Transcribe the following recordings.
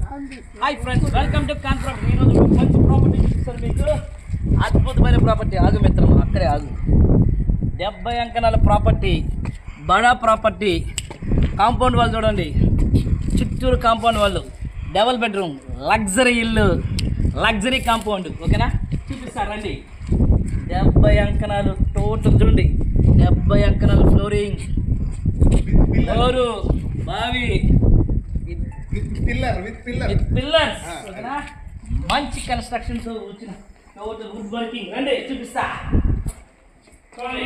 Hi friends, welcome to Kaan property. ఈరోజు మంచి property చూపిస్తాను మీకు. అద్భుతమైన ప్రాపర్టీ. ఆగు మిత్రం, అక్కడే ఆగు. 70 అంకణాల ప్రాపర్టీ, బడా ప్రాపర్టీ. కాంపౌండ్ వాళ్ళు చూడండి, చుట్టూరు కాంపౌండ్ వాళ్ళు, డబుల్ బెడ్రూమ్, లగ్జరీ ఇల్లు, లగ్జరీ కాంపౌండ్. ఓకేనా, చూపిస్తారండి. 70 అంకణాలు టోటల్ చూడండి. 70 అంకణాలు ఫ్లోరింగ్, ఫ్లోరు, బావి, విత్ పిల్లర్స్. ఓకేనా, మంచి కన్స్ట్రక్షన్స్ వచ్చిన టోటల్ వుడ్ వర్కింగ్. రండి చూపిస్తా. చూడండి,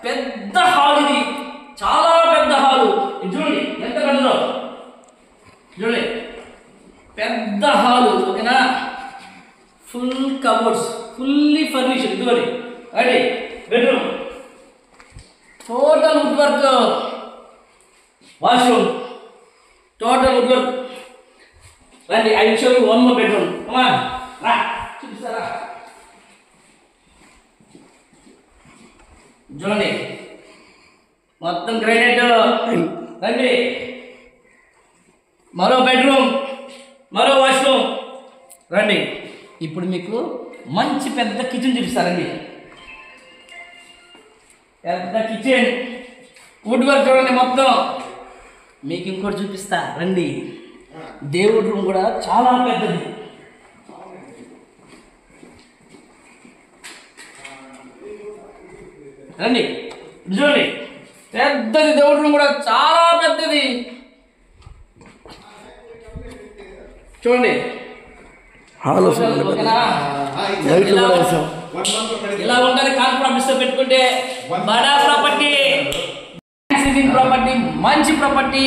పెద్ద హాల్ ఇది, చాలా పెద్ద హాలు. చూడండి ఎంత పెద్దదో, చూడండి పెద్ద హాలు. ఓకేనా, ఫుల్ కబోర్డ్స్, ఫుల్లీ ఫర్నిష్డ్. ఇదిగోండి, రండి bedroom, total wood work, washroom, total wood work. రండి, I will show you one more bedroom. Come on, రా చూపిస్తారా. చూడండి మొత్తం గ్రానైట్. రండి, మరో బెడ్రూమ్, మరో వాష్రూమ్. రండి, ఇప్పుడు మీకు మంచి పెద్ద కిచెన్ చూపిస్తారండి. పెద్ద కిచెన్, వుడ్ వర్క్ చూడండి మొత్తం. మీకు ఇంకోటి చూపిస్తా రండి. దేవుడి రూమ్ కూడా చాలా పెద్దది. రండి చూడండి, పెద్దది దేవుడి రూమ్ కూడా చాలా పెద్దది. చూడండి ఇలా ఉంటుంది. కాన్ ప్రాపర్టీస్ పెట్టుకుంటే బడా ప్రాపర్టీ, ప్రాపర్టీ, మంచి ప్రాపర్టీ,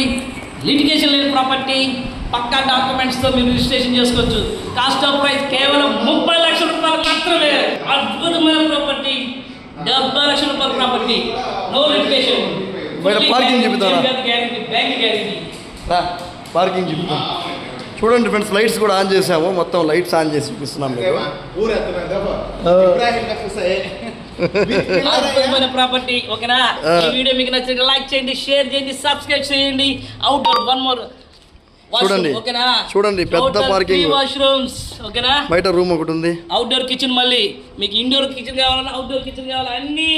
లిటిగేషన్ లేని ప్రాపర్టీ, పక్కా డాక్యుమెంట్స్తో మీరు రిజిస్ట్రేషన్ చేసుకోవచ్చు. కాస్ట్ ఆఫ్ ప్రైస్ కేవలం 30 లక్షల రూపాయలు మాత్రమే. అద్భుతమైన ప్రాపర్టీ, 70 లక్షల రూపాయల ప్రాపర్టీ, నో లిటిగేషన్, పార్కింగ్ చెప్తారా, బ్యాంక్ గ్యారెంటీ. పార్కింగ్ చెప్తాం. చూడండి ఫ్రెండ్స్, లైట్స్ కూడా ఆన్ చేసాము. మొత్తం లైట్స్ ఆన్ చేసి చూపిస్తున్నాం మీకు. అద్భుతమైన ప్రాపర్టీ. ఓకేనా, ఈ వీడియో మీకు నచ్చితే లైక్ చేయండి, షేర్ చేయండి, సబ్స్క్రైబ్ చేయండి. అవుట్డోర్ వన్ మోర్ చూడండి. ఓకేనా, చూడండి పెద్ద పార్కింగ్, వాష్రూమ్స్. ఓకేనా, బయట రూమ్ ఒకటి ఉంది, అవుట్డోర్ కిచెన్. మళ్ళీ మీకు ఇండోర్ కిచెన్ కావాలన్నా అవుట్డోర్ కిచెన్ కావాలా, అన్ని.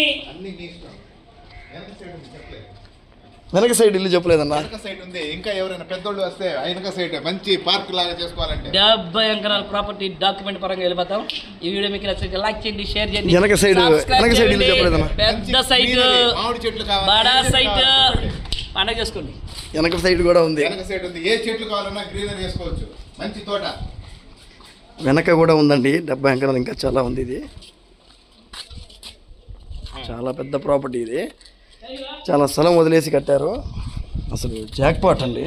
వెనక సైడ్ ఇల్లు చెప్పలేదన్నా, వెనక సైడ్ ఉంది. ఇంకా ఎవరైనా పెద్దోళ్ళు వస్తే వెనక సైడ్ మంచి పార్క్ లాగా చేసుకోవాలంటే 70 అంకణాల ప్రాపర్టీ డాక్యుమెంట్ పరంగా వెళ్ళిపోతాం. ఈ వీడియో మీకు నచ్చితే లైక్ చేయండి, షేర్ చేయండి. వెనక సైడ్ ఇల్లు చెప్పలేదన్నా, పెద్ద సైట్, మామిడి చెట్లు కావాలి, బడా సైట్, పండగ చేసుకోండి. వెనక సైడ్ కూడా ఉంది, వెనక సైడ్ ఉంది. ఏ చెట్లు కావాలన్నా గ్రీనరీ చేసుకోవచ్చు, మంచి తోట. వెనక కూడా ఉందండి. 70 అంకణాలు ఇంకా చాలా ఉంది. ఇది చాలా పెద్ద ప్రాపర్టీ. ఇది చాలా స్థలం వదిలేసి కట్టారు. అసలు జాక్పాట్ అండి.